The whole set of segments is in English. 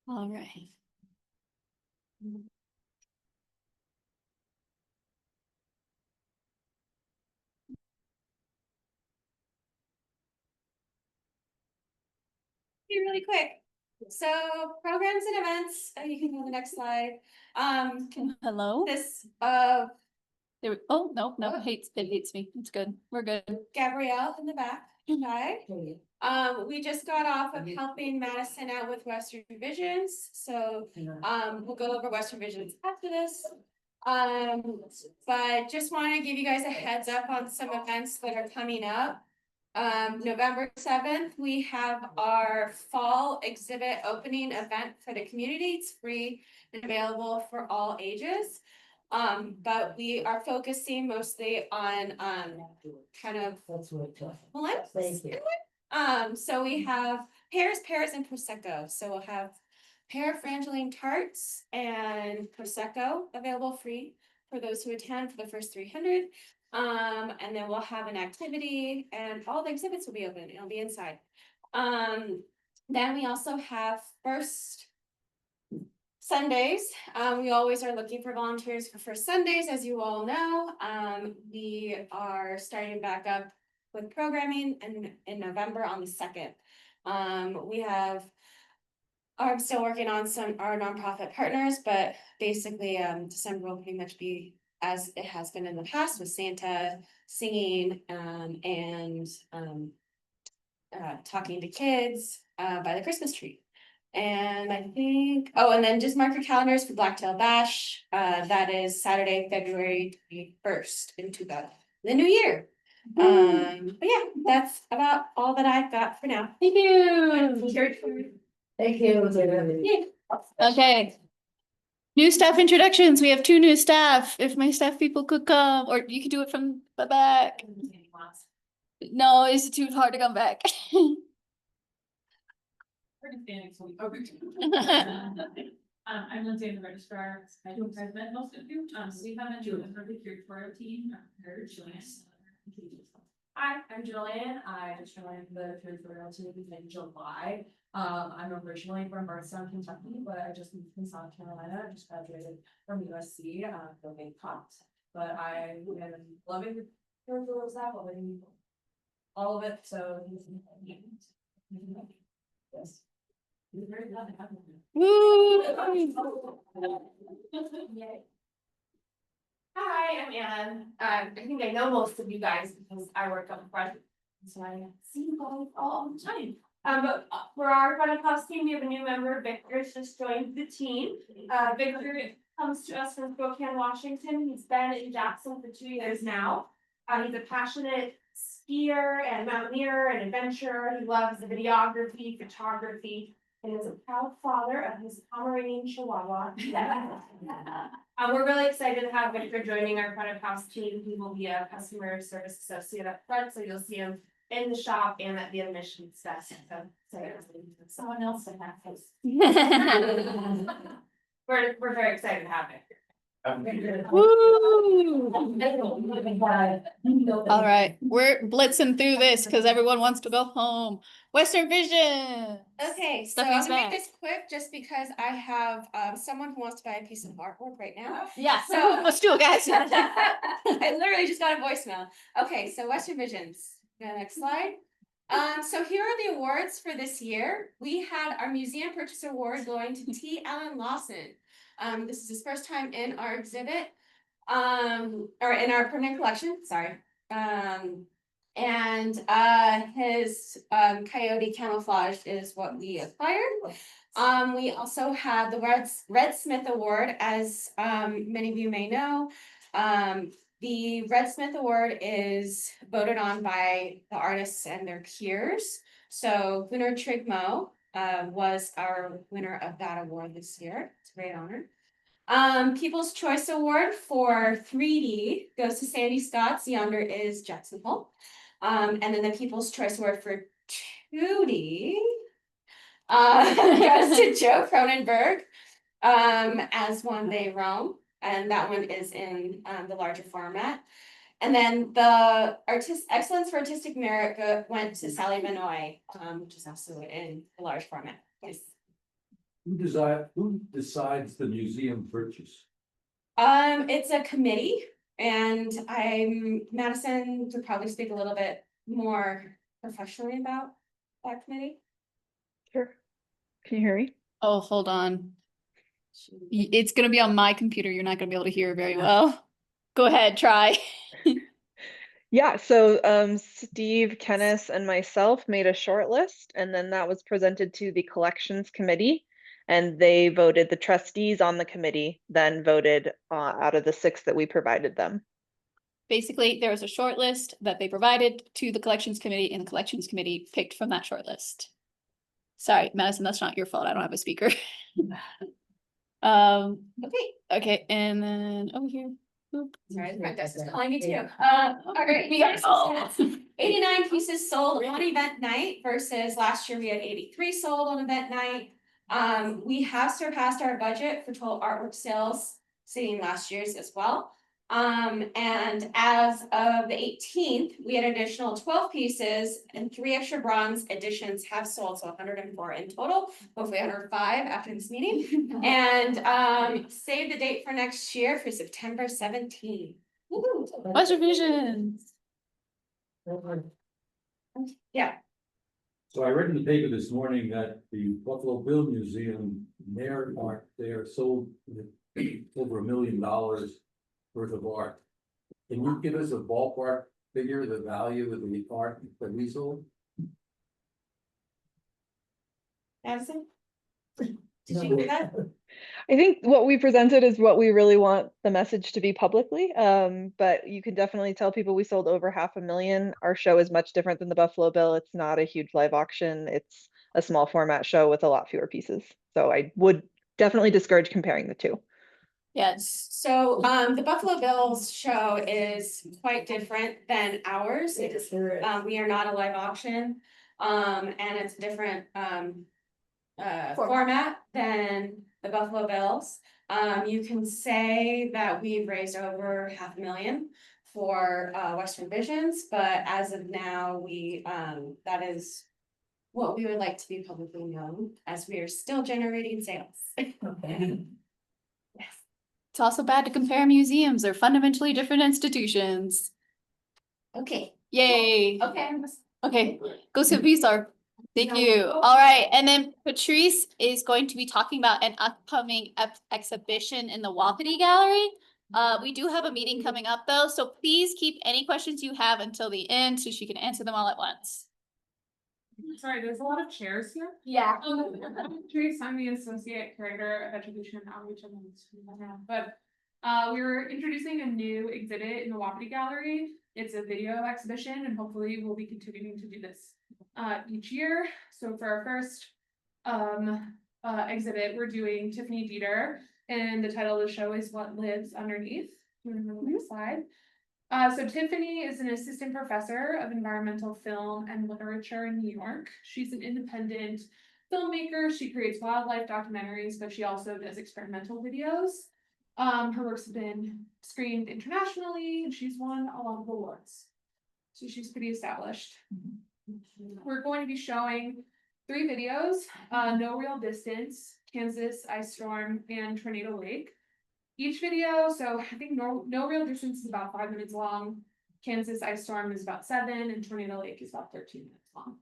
All right. Be really quick. So programs and events, you can go to the next slide. Hello? This Oh, no, Oh. it hates me. It's good. We're good. Gabrielle in the back. Hi. We just got off of helping Madison out with Western Visions, so we'll go over Western Visions after this. But just want to give you guys a heads up on some events that are coming up. November 7th, we have our fall exhibit opening event for the community. It's free and available for all ages. But we are focusing mostly on kind of millennials. Thank you. So we have pears, and prosecco. So we'll have pear frangeline tarts and prosecco available free for those who attend for the first 300. And then we'll have an activity, and all the exhibits will be open. It'll be inside. Then we also have first Sundays. We always are looking for volunteers for first Sundays, as you all know. We are starting back up with programming in November on the 2nd. I'm still working on our nonprofit partners, but basically December will pretty much be as it has been in the past, with Santa singing and talking to kids by the Christmas tree. And I think, and then just mark your calendars for Blacktail Bash. That is Saturday, February 21st into the new year. But yeah, that's about all that I've got for now. Thank you. Thank you. Okay. New staff introductions. We have 2 new staff. If my staff people could come, or you could do it from the back. No, it's too hard to come back. I'm Lindsay, the registrar. I don't I've met most of you. We haven't joined the curatorial team. Her join us. Hi, I'm Jillian. I just joined the curatorial team in July. I'm originally from Bardstown, Kentucky, but I just moved from South Carolina. I just graduated from USC, building COPS. But I am loving the curatorial staff, loving all of it. So yes. Very glad to have you. Woo! Hi, I'm Ann. I think I know most of you guys because I work up front, so I see you guys all the time. But for our front of house team, we have a new member. Victor's just joined the team. Victor comes to us from Spokane, Washington. He's been in Jackson for 2 years now. He's a passionate skier and mountaineer and adventurer. He loves the videography, photography, and is a proud father of his Pomeranian Chihuahua. We're really excited to have Victor joining our front of house team. He will be a customer service associate up front, so you'll see him in the shop and at the admissions desk. So someone else to have his. We're very excited to have Victor. Woo! All right, we're blitzing through this because everyone wants to go home. Western Vision. Okay, so Stephanie's I'm gonna back. make this quick just because I have someone who wants to buy a piece of artwork right now. Yeah, So let's do it, guys. I literally just got a voicemail. Okay, so Western Visions. Next slide. So here are the awards for this year. We had our museum purchase award going to T. Allen Lawson. This is his first time in our exhibit, or in our permanent collection, sorry. And his coyote camouflage is what we acquired. We also had the Red Smith Award, as many of you may know. The Red Smith Award is voted on by the artists and their peers. So Gunnar Trigmo was our winner of that award this year. It's a great honor. People's Choice Award for 3D goes to Sandy Scotts. Yonder is Jackson Hole. And then the People's Choice Award for 2D goes to Joe Cronenberg as One Day Rome. And that one is in the larger format. And then the Excellence for Artistic Merit went to Sally Manoy, which is also in the large format. Yes. Who decides the museum purchase? It's a committee and Madison would probably speak a little bit more professionally about that committee. Sure. Can you hear me? Oh, hold on. It's gonna be on my computer. You're not gonna be able to hear very well. Go ahead, try. Yeah, so Steve, Kenneth, and myself made a short list, and then that was presented to the collections committee, and they voted. The trustees on the committee then voted out of the 6 that we provided them. Basically, there was a short list that they provided to the collections committee, and the collections committee picked from that short list. Sorry, Madison, that's not your fault. I don't have a speaker. Okay, and then over here. Boop. Sorry, my desk is calling me too. All right, we got Oh. 89 pieces sold on event night versus last year we had 83 sold on event night. We have surpassed our budget for total artwork sales, seeing last year's as well. And as of the 18th, we had additional 12 pieces and 3 extra bronze editions have sold, so 104 in total, hopefully 105 after this meeting. And save the date for next year for September 17th. Woo-hoo. What's your vision? Yeah, So I read in the paper this morning that the Buffalo Bill Museum, their art there sold over $1 million worth of art. Can you give us a ballpark figure, the value of the art that we sold? Madison? Did you hear that? I think what we presented is what we really want the message to be publicly. But you can definitely tell people we sold over 500,000. Our show is much different than the Buffalo Bill. It's not a huge live auction. It's a small format show with a lot fewer pieces. So I would definitely discourage comparing the two. Yes. So, the Buffalo Bills show is quite different than ours. It is, we are not a live auction. And it's a different, format than the Buffalo Bills. You can say that we've raised over 500,000 for, Western Visions, but as of now, that is what we would like to be publicly known, as we are still generating sales. Okay. Yes. It's also bad to compare museums. They're fundamentally different institutions. Okay. Yay. Okay. Okay, go see what these are. Thank you. All right, and then Patrice is going to be talking about an upcoming exhibition in the Wapiti Gallery. We do have a meeting coming up though, so please keep any questions you have until the end so she can answer them all at once. Sorry, there's a lot of chairs here. Yeah. Trace, I'm the Associate Curator of Education and Outreach at the school now, but we're introducing a new exhibit in the Wapiti Gallery. It's a video exhibition and hopefully we'll be continuing to do this each year. So for our first exhibit, we're doing Tiffany Dieter, and the title of the show is What Lives Underneath. Next slide. So Tiffany is an assistant professor of environmental film and literature in New York. She's an independent filmmaker. She creates wildlife documentaries, but she also does experimental videos. Her works have been screened internationally, and she's won a lot of awards. So she's pretty established. We're going to be showing 3 videos, No Real Distance, Kansas Ice Storm, and Tornado Lake. Each video, so I think no Real Distance is about 5 minutes long, Kansas Ice Storm is about 7, and Tornado Lake is about 13 minutes long.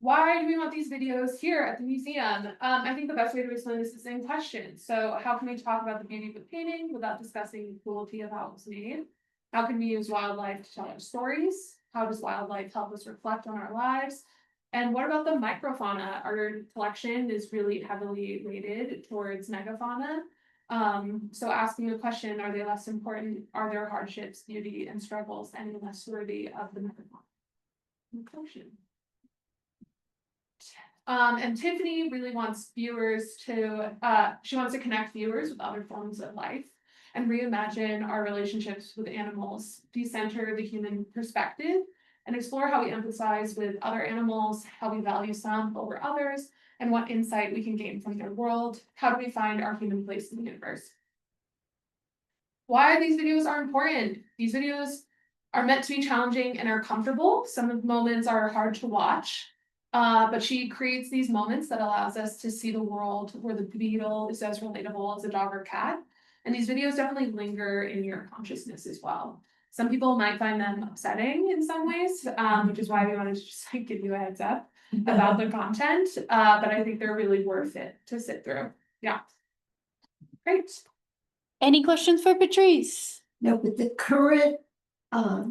Why do we want these videos here at the museum? I think the best way to explain this is the same question. So how can we talk about the beauty of the painting without discussing the cruelty of how it was made? How can we use wildlife to tell our stories? How does wildlife help us reflect on our lives? And what about the microfauna? Our collection is really heavily weighted towards megafauna. So asking the question, are they less important? Are there hardships, beauty, and struggles any less worthy of the megafauna collection? And Tiffany really wants viewers to, she wants to connect viewers with other forms of life and reimagine our relationships with animals, decenter the human perspective, and explore how we empathize with other animals, how we value some over others, and what insight we can gain from their world. How do we find our human place in the universe? Why these videos are important? These videos are meant to be challenging and are comfortable. Some of the moments are hard to watch. But she creates these moments that allows us to see the world where the beetle is as relatable as a dog or cat. And these videos definitely linger in your consciousness as well. Some people might find them upsetting in some ways, which is why we wanted to just like give you a heads up about the content. But I think they're really worth it to sit through. Yeah. Great. Any questions for Patrice? No, but the current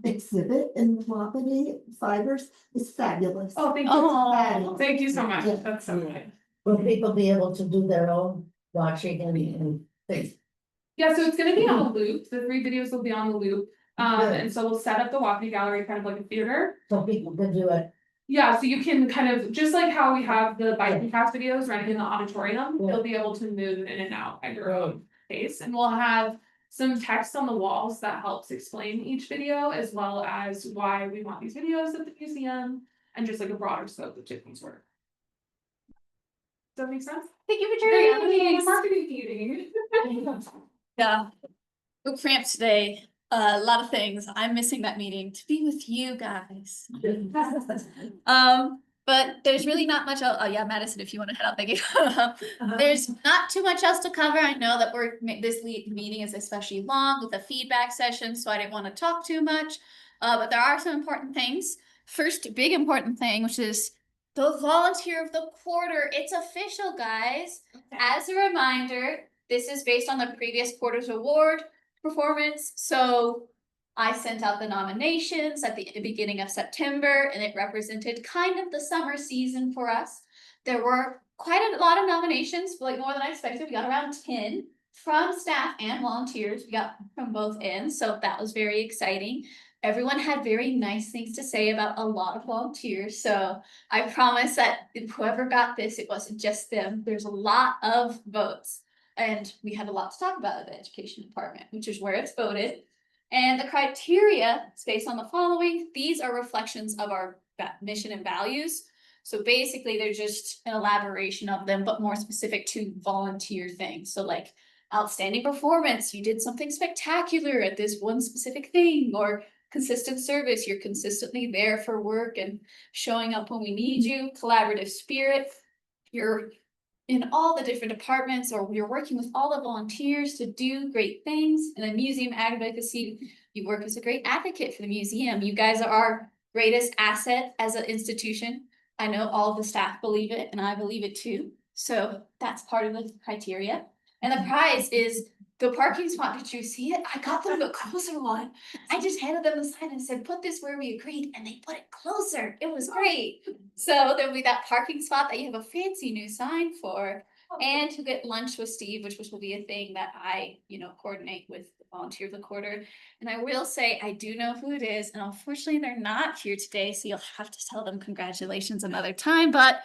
exhibit in Wapiti Fibers is fabulous. Oh, thank you. Oh, Thank you so much. Yeah. That's so kind. Will people be able to do their own watching and things? Yeah, so it's gonna be on a loop. The 3 videos will be on the loop. Good. And so we'll set up the walking gallery kind of like a theater. So people can do it. Yeah, so you can kind of, just like how we have the bike and cast videos running in the auditorium, Yeah. you'll be able to move in and out at your own pace. And we'll have some text on the walls that helps explain each video, as well as why we want these videos at the museum, and just like a broader scope of Tiffany's work. Does that make sense? thank you, Very Patrice. marketing meeting. Yeah. We're cramped today. A lot of things. I'm missing that meeting to be with you guys. But there's really not much else. Oh yeah, Madison, if you want to head out, thank you. There's not too much else to cover. I know that this meeting is especially long with the feedback session, so I didn't want to talk too much. But there are some important things. First, big important thing, which is the volunteer of the quarter. It's official, guys. As a reminder, this is based on the previous quarter's award performance. So I sent out the nominations at the beginning of September, and it represented kind of the summer season for us. There were quite a lot of nominations, like more than I expected. We got around 10 from staff and volunteers. We got from both ends, so that was very exciting. Everyone had very nice things to say about a lot of volunteers, so I promise that whoever got this, it wasn't just them. There's a lot of votes. And we had a lot to talk about at the education department, which is where it's voted. And the criteria is based on the following. These are reflections of our mission and values. So basically, they're just an elaboration of them, but more specific to volunteer things. So like outstanding performance, you did something spectacular at this one specific thing, or consistent service, you're consistently there for work and showing up when we need you, collaborative spirit, you're in all the different departments, or you're working with all the volunteers to do great things. And then museum advocacy, you work as a great advocate for the museum. You guys are our greatest asset as an institution. I know all of the staff believe it, and I believe it too. So that's part of the criteria. And the prize is the parking spot. Did you see it? I got them a closer one. I just handed them the sign and said, put this where we agreed, and they put it closer. It was great. So there'll be that parking spot that you have a fancy new sign for, and to get lunch with Steve, which will be a thing that I, coordinate with the volunteer of the quarter. And I will say, I do know who it is, and unfortunately they're not here today, so you'll have to tell them congratulations another time, but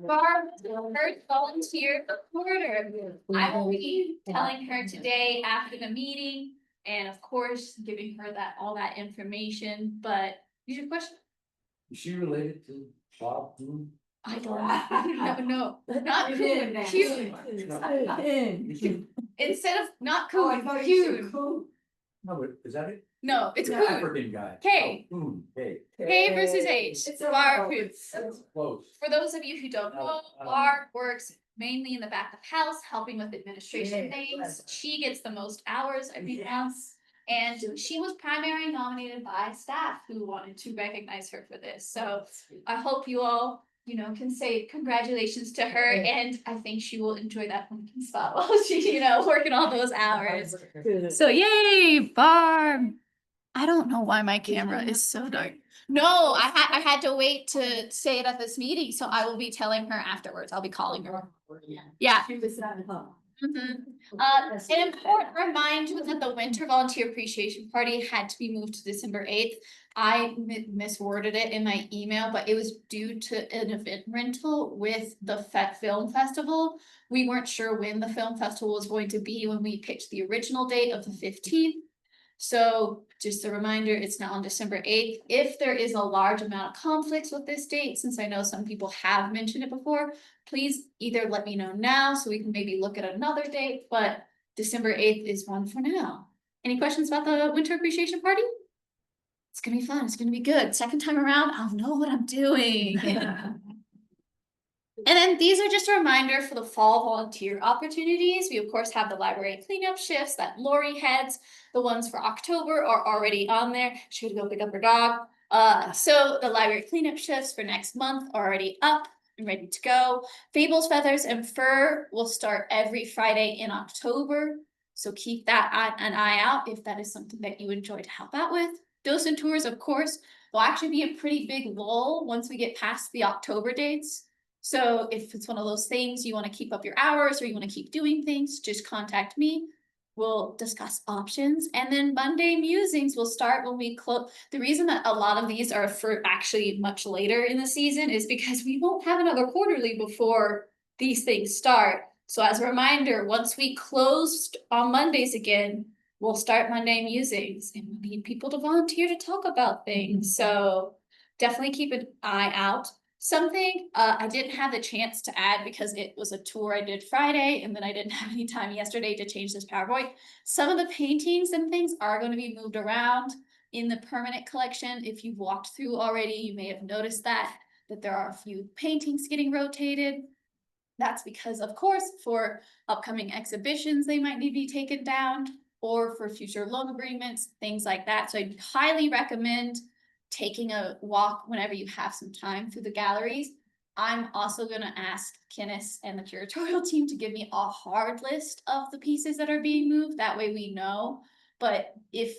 Barb, first volunteer of the quarter. I will be telling her today after the meeting, and of course, giving her all that information, but use your question. Is she related to Bob Boone? I don't know, not Coon, Coon. Instead of not Coon, Coon. No, but is that it? No, it's The Coon. African guy. K. Oh, Boone, K. K versus H. It's Barb. Close. For those of you who don't know, Barb works mainly in the back of house, helping with administration things. She gets the most hours every month. And she was primarily nominated by staff who wanted to recognize her for this. So I hope you all, can say congratulations to her. And I think she will enjoy that pumpkin spot while she, working all those hours. So yay, Barb. I don't know why my camera is so dark. No, I had to wait to say it at this meeting, so I will be telling her afterwards. I'll be calling her. Yeah. Mhm. An important reminder that the Winter Volunteer Appreciation Party had to be moved to December 8th. I misworded it in my email, but it was due to an event rental with the film festival. We weren't sure when the film festival was going to be when we picked the original date of the 15th. So just a reminder, it's now on December 8th. If there is a large amount of conflicts with this date, since I know some people have mentioned it before, please either let me know now so we can maybe look at another date, but December 8th is one for now. Any questions about the Winter Appreciation Party? It's gonna be fun. It's gonna be good. Second time around, I'll know what I'm doing. And then these are just a reminder for the fall volunteer opportunities. We of course have the library cleanup shifts that Lori heads. The ones for October are already on there. She would go pick up her dog. So the library cleanup shifts for next month are already up and ready to go. Fables, Feathers, and Fur will start every Friday in October. So keep that an eye out if that is something that you enjoy to help out with. Docent Tours, of course, will actually be a pretty big lull once we get past the October dates. So if it's one of those things you want to keep up your hours or you want to keep doing things, just contact me. We'll discuss options. And then Monday musings will start when we close. The reason that a lot of these are for actually much later in the season is because we won't have another quarterly before these things start. So as a reminder, once we closed on Mondays again, we'll start Monday musings and we need people to volunteer to talk about things. So definitely keep an eye out. Something I didn't have the chance to add because it was a tour I did Friday and then I didn't have any time yesterday to change this PowerPoint. Some of the paintings and things are going to be moved around in the permanent collection. If you've walked through already, you may have noticed that there are a few paintings getting rotated. That's because, of course, for upcoming exhibitions, they might need to be taken down or for future loan agreements, things like that. So I highly recommend taking a walk whenever you have some time through the galleries. I'm also going to ask Kenneth and the curatorial team to give me a hard list of the pieces that are being moved. That way we know. But if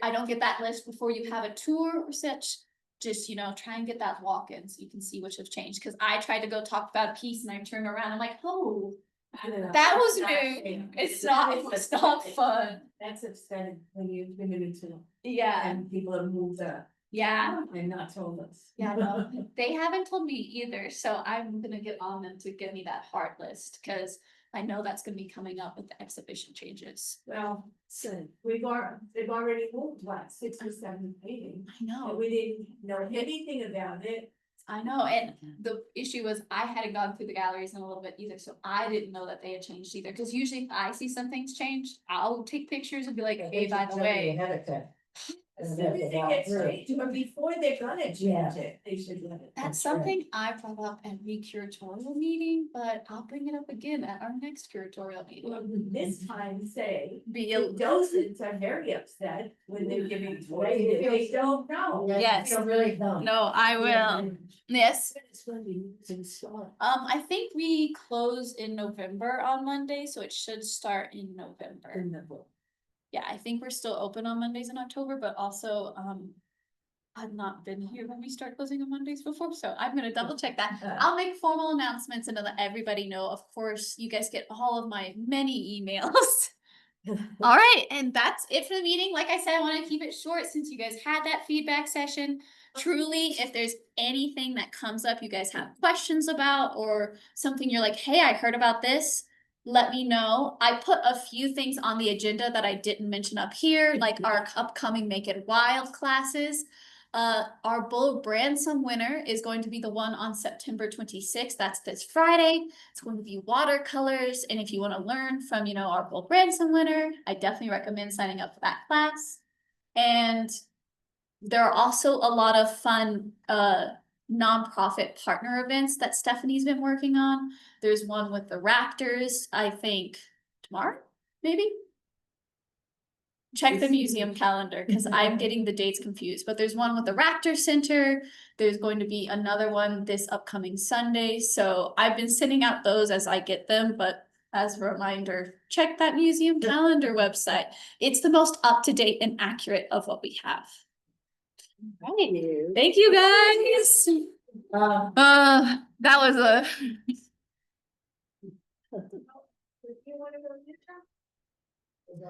I don't get that list before you have a tour or such, just, try and get that walk in so you can see which have changed. Because I tried to go talk about a piece and I turned around and I'm like, oh, that was new. It's not fun. That's upsetting when you've been into Yeah. and people have moved up Yeah. and not told us. Yeah, no, they haven't told me either, so I'm gonna get on them to give me that hard list, cause I know that's gonna be coming up with the exhibition changes. Well, so they've already moved what, 6 or 7 meetings. I And know, we didn't know anything about it. and the issue was I hadn't gone through the galleries in a little bit either, so I didn't know that they had changed either, cause usually if I see something's changed, I'll take pictures and be like, hey, by the way. As soon as it gets changed, or before they're gonna change it, they should let it. That's something I brought up at the curatorial meeting, but I'll bring it up again at our next curatorial Well, meeting. this time say, Be the docents are very upset when they're giving tours, they don't know. Yes. You really don't. No, I will. Yes. It's when the music starts. I think we close in November on Monday, so it should start in November. Yeah, I think we're still open on Mondays in October, but also, I've not been here when we start closing on Mondays before, so I'm gonna double check that. I'll make formal announcements and let everybody know. Of course, you guys get all of my many emails. All right, and that's it for the meeting. Like I said, I want to keep it short since you guys had that feedback session. Truly, if there's anything that comes up you guys have questions about or something you're like, hey, I heard about this, let me know. I put a few things on the agenda that I didn't mention up here, like our upcoming Make It Wild classes. Our Bull Branson winner is going to be the one on September 26th. That's this Friday. It's going to be watercolors. And if you want to learn from, our Bull Branson winner, I definitely recommend signing up for that class. And there are also a lot of fun, nonprofit partner events that Stephanie's been working on. There's one with the Raptors, I think tomorrow, maybe? Check the museum calendar because I'm getting the dates confused, but there's one with the Raptor Center. There's going to be another one this upcoming Sunday. So I've been sending out those as I get them, but as a reminder, check that museum calendar website. It's the most up-to-date and accurate of what we have. Right. Thank you guys. That was a You wanna go get your-